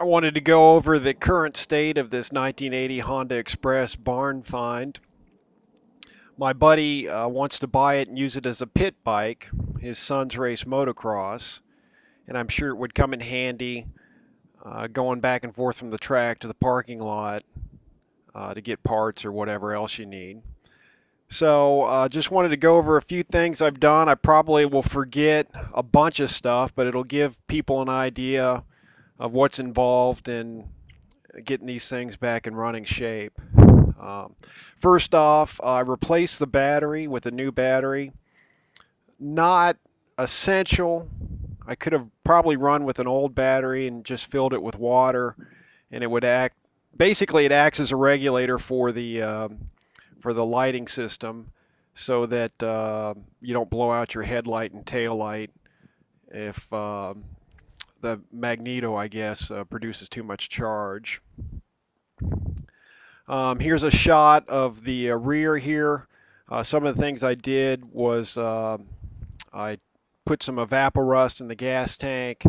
I wanted to go over the current state of this 1980 Honda Express barn find. My buddy wants to buy it and use it as a pit bike, his son's race motocross, and I'm sure it would come in handy going back and forth from the track to the parking lot to get parts or whatever else you need. So just wanted to go over a few things I've done. I probably will forget a bunch of stuff, but it'll give people an idea of what's involved in getting these things back in running shape. Um, First off, I replaced the battery with a new battery. Not essential. I could have probably run with an old battery and just filled it with water, and it would act. Basically, it acts as a regulator for the lighting system, so that you don't blow out your headlight and tail light if the magneto, I guess, produces too much charge. Here's a shot of the rear here. Some of the things I did was I put some evaporust in the gas tank,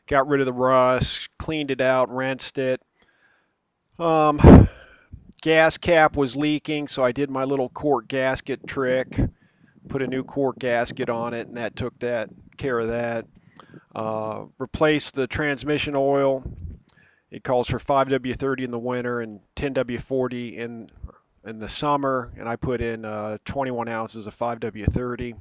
got rid of the rust, cleaned it out, rinsed it. Gas cap was leaking, so I did my little cork gasket trick, put a new cork gasket on it, and that took that care of that. Replaced the transmission oil. It calls for 5W30 in the winter and 10W40 in the summer, and I put in 21 ounces of 5W30.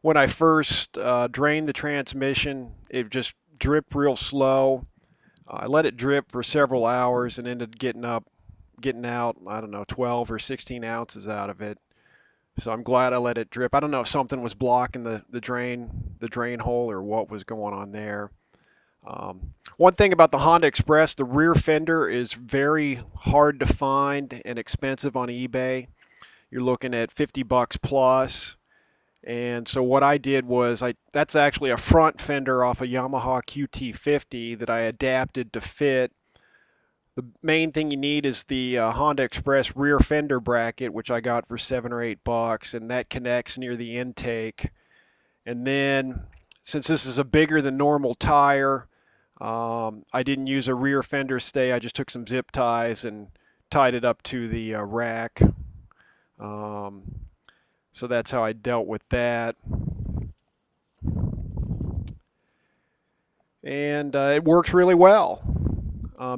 When I first drained the transmission, it just dripped real slow. I let it drip for several hours and ended getting out, I don't know, 12 or 16 ounces out of it. So I'm glad I let it drip. I don't know if something was blocking the drain hole or what was going on there. One thing about the Honda Express, the rear fender is very hard to find and expensive on eBay. You're looking at 50 bucks plus. And so what I did was, that's actually a front fender off a Yamaha QT50 that I adapted to fit. The main thing you need is the Honda Express rear fender bracket, which I got for 7 or 8 bucks, and that connects near the intake. And then, since this is a bigger than normal tire, I didn't use a rear fender stay. I just took some zip ties and tied it up to the rack. So that's how I dealt with that. And it works really well.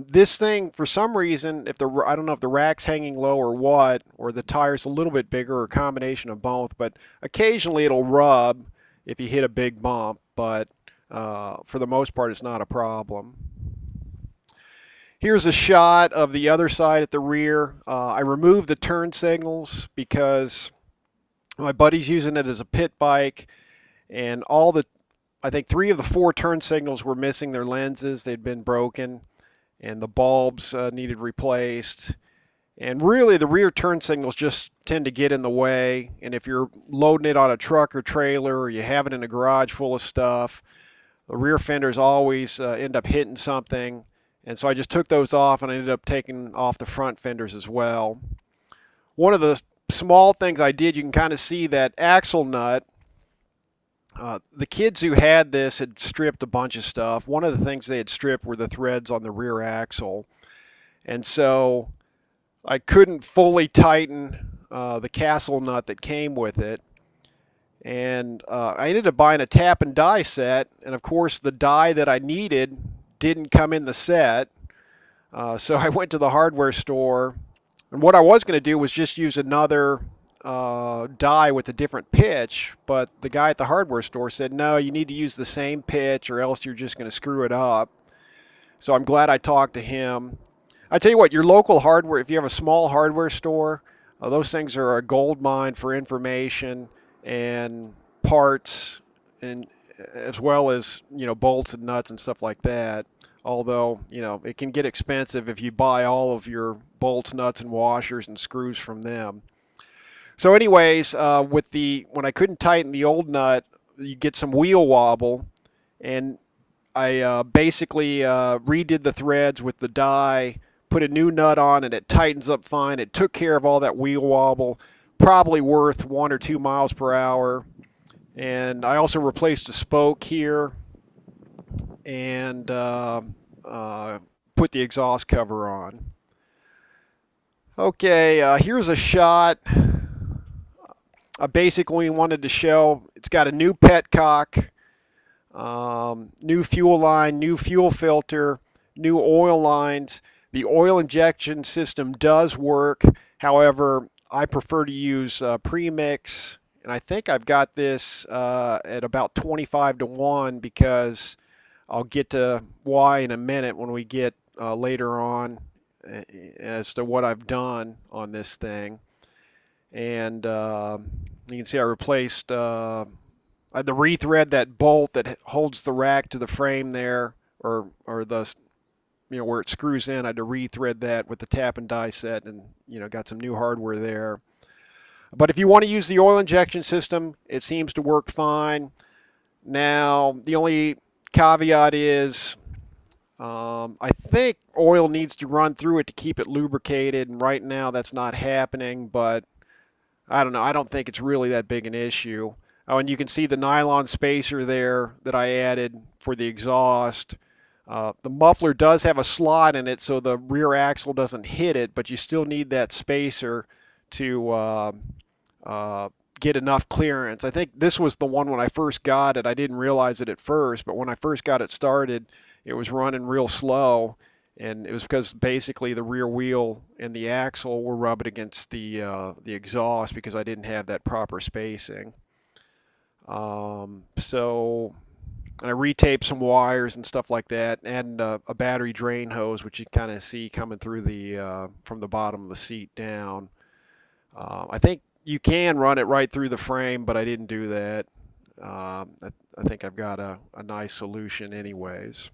This thing, for some reason, I don't know if the rack's hanging low or what, or the tire's a little bit bigger, or a combination of both, but occasionally it'll rub if you hit a big bump, but for the most part it's not a problem. Here's a shot of the other side at the rear. I removed the turn signals because my buddy's using it as a pit bike, and I think 3 of the 4 turn signals were missing their lenses. They'd been broken, and the bulbs needed replaced. And really, the rear turn signals just tend to get in the way, and if you're loading it on a truck or trailer, or you have it in a garage full of stuff, the rear fenders always end up hitting something. And so I just took those off, and I ended up taking off the front fenders as well. One of the small things I did, you can kind of see that axle nut. The kids who had this had stripped a bunch of stuff. One of the things they had stripped were the threads on the rear axle. And so I couldn't fully tighten the castle nut that came with it. And I ended up buying a tap and die set. And of course, the die that I needed didn't come in the set. So I went to the hardware store. And what I was going to do was just use another die with a different pitch, but the guy at the hardware store said, no, you need to use the same pitch or else you're just going to screw it up. So I'm glad I talked to him. I tell you what, your local hardware, if you have a small hardware store, those things are a gold mine for information and parts, and as well as, bolts and nuts and stuff like that. Although, it can get expensive if you buy all of your bolts, nuts, and washers and screws from them. So anyways, when I couldn't tighten the old nut, you get some wheel wobble, and I basically redid the threads with the die, put a new nut on, and it tightens up fine. It took care of all that wheel wobble, probably worth 1 or 2 miles per hour. And I also replaced a spoke here, and put the exhaust cover on. Okay, here's a shot. I basically wanted to show it's got a new petcock, new fuel line, new fuel filter, new oil lines. The oil injection system does work. However, I prefer to use premix, and I think I've got this at about 25 to 1 because I'll get to why in a minute when we get later on as to what I've done on this thing. And you can see I replaced I had to rethread that bolt that holds the rack to the frame there, or the where it screws in. I had to rethread that with the tap and die set, and got some new hardware there. But if you want to use the oil injection system, it seems to work fine. Now the only caveat is I think oil needs to run through it to keep it lubricated, and right now that's not happening, but I don't know. I don't think it's really that big an issue. Oh, and you can see the nylon spacer there that I added for the exhaust. The muffler does have a slot in it so the rear axle doesn't hit it, but you still need that spacer to get enough clearance. I think this was the one when I first got it. I didn't realize it at first, but when I first got it started, it was running real slow, and it was because basically the rear wheel and the axle were rubbing against the exhaust because I didn't have that proper spacing. So I retaped some wires and stuff like that, and a battery drain hose, which you kind of see coming through the from the bottom of the seat down. I think you can run it right through the frame, but I didn't do that. I think I've got a nice solution anyways.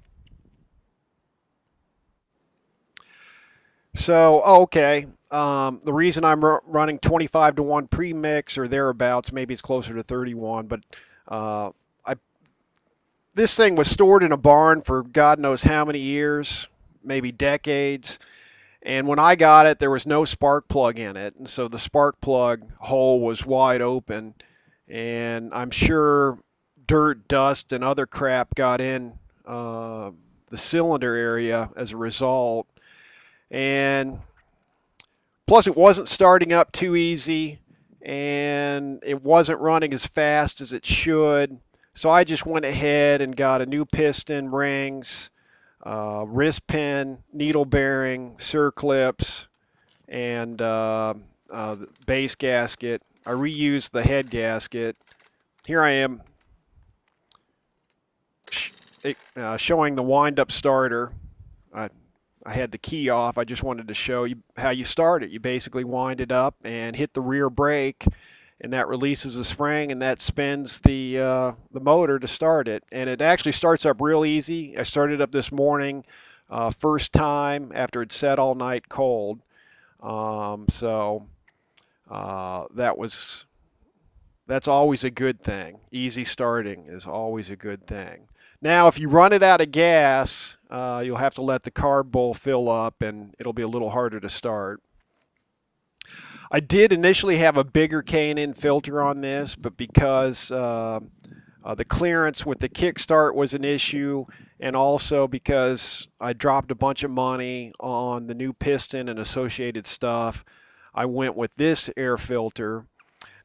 So, okay. The reason I'm running 25 to 1 premix or thereabouts, maybe it's closer to 31, but uh, I this thing was stored in a barn for God knows how many years, maybe decades. And when I got it, there was no spark plug in it, and so the spark plug hole was wide open, and I'm sure dirt, dust, and other crap got in the cylinder area as a result. And plus, it wasn't starting up too easy, and it wasn't running as fast as it should. So I just went ahead and got a new piston, rings, wrist pin, needle bearing, circlips, and base gasket. I reused the head gasket. Here I am showing the wind-up starter. I had the key off. I just wanted to show you how you start it. You basically wind it up and hit the rear brake, and that releases the spring, and that spins the motor to start it. And it actually starts up real easy. I started up this morning, first time after it set all night cold. So that's always a good thing. Easy starting is always a good thing. Now, if you run it out of gas, you'll have to let the carb bowl fill up, and it'll be a little harder to start. I did initially have a bigger K&N filter on this, but because the clearance with the kickstart was an issue, and also because I dropped a bunch of money on the new piston and associated stuff, I went with this air filter.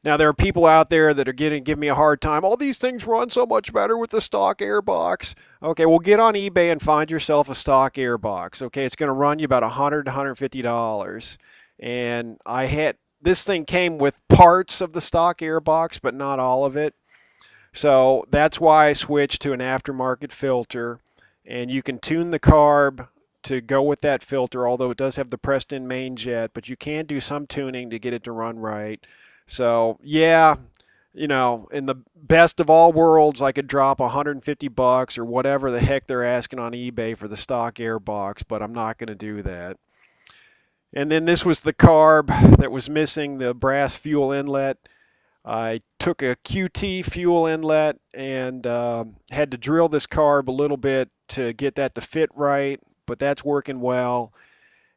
Now, there are people out there that are giving me a hard time. All these things run so much better with the stock airbox. Okay, well, get on eBay and find yourself a stock airbox. Okay, it's going to run you about $100 to $150. And this thing came with parts of the stock airbox, but not all of it. So that's why I switched to an aftermarket filter. And you can tune the carb to go with that filter, although it does have the pressed-in main jet, but you can do some tuning to get it to run right. So, yeah, in the best of all worlds, I could drop $150 or whatever the heck they're asking on eBay for the stock airbox, but I'm not going to do that. And then this was the carb that was missing the brass fuel inlet. I took a QT fuel inlet and had to drill this carb a little bit to get that to fit right, but that's working well.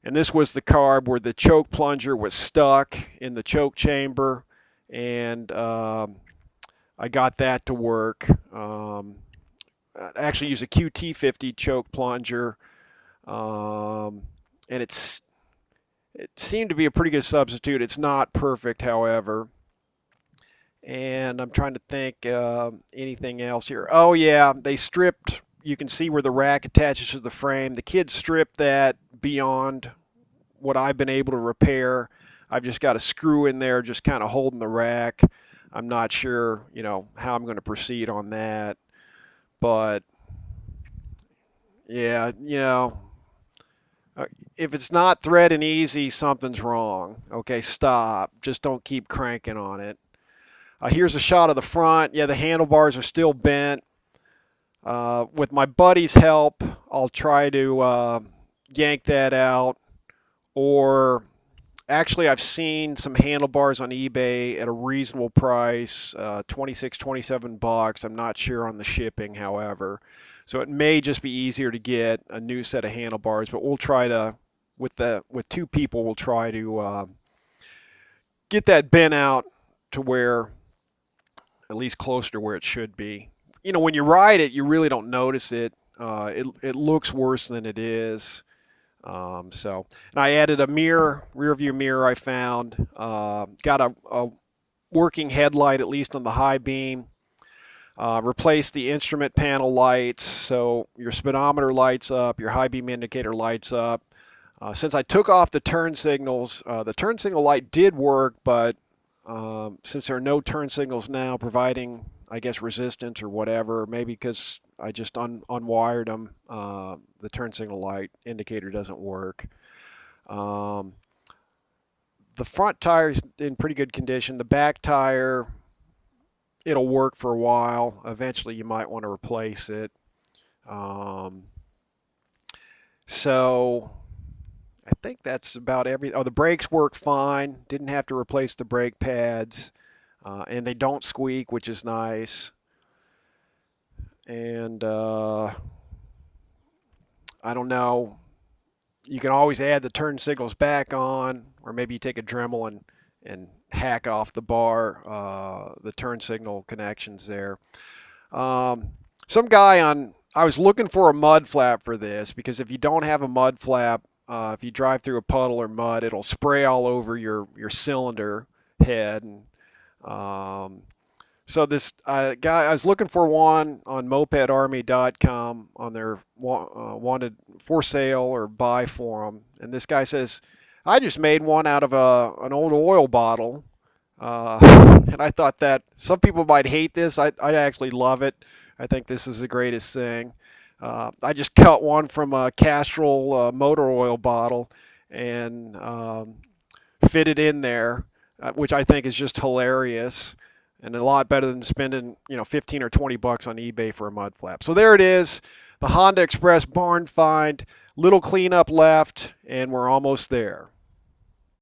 And this was the carb where the choke plunger was stuck in the choke chamber, and I got that to work. I actually used a QT50 choke plunger And it seemed to be a pretty good substitute. It's not perfect, however. And I'm trying to think anything else here. Oh yeah, they stripped. You can see where the rack attaches to the frame. The kids stripped that beyond what I've been able to repair. I've just got a screw in there, just kind of holding the rack. I'm not sure, how I'm going to proceed on that. But yeah, if it's not threading easy, something's wrong. Okay, stop. Just don't keep cranking on it. Here's a shot of the front. Yeah, the handlebars are still bent. With my buddy's help, I'll try to yank that out. Or actually, I've seen some handlebars on eBay at a reasonable price, 26, 27 bucks. I'm not sure on the shipping, however. So it may just be easier to get a new set of handlebars, but we'll try to, with two people, we'll try to get that bent out to where, at least closer to where it should be. When you ride it, you really don't notice it. It looks worse than it is. And I added a rear view mirror I found. Got a working headlight, at least on the high beam. Replaced the instrument panel lights, so your speedometer lights up, your high beam indicator lights up. Since I took off the turn signals, the turn signal light did work, but since there are no turn signals now providing, I guess, resistance or whatever, maybe because I just unwired them, the turn signal light indicator doesn't work. The front tire's in pretty good condition. The back tire, it'll work for a while. Eventually you might want to replace it. So I think that's about everything. Oh, the brakes work fine. Didn't have to replace the brake pads. And they don't squeak, which is nice. And I don't know. You can always add the turn signals back on, or maybe you take a Dremel and hack off the bar, the turn signal connections there. I was looking for a mud flap for this, because if you don't have a mud flap, if you drive through a puddle or mud, it'll spray all over your cylinder head. And so this guy, I was looking for one on mopedarmy.com on their wanted for sale or buy forum, and this guy says, I just made one out of an old oil bottle. And I thought that some people might hate this. I actually love it. I think this is the greatest thing. I just cut one from a Castrol motor oil bottle and fit it in there, which I think is just hilarious and a lot better than spending 15 or 20 bucks on eBay for a mud flap. So there it is, the Honda Express barn find. Little cleanup left, and we're almost there.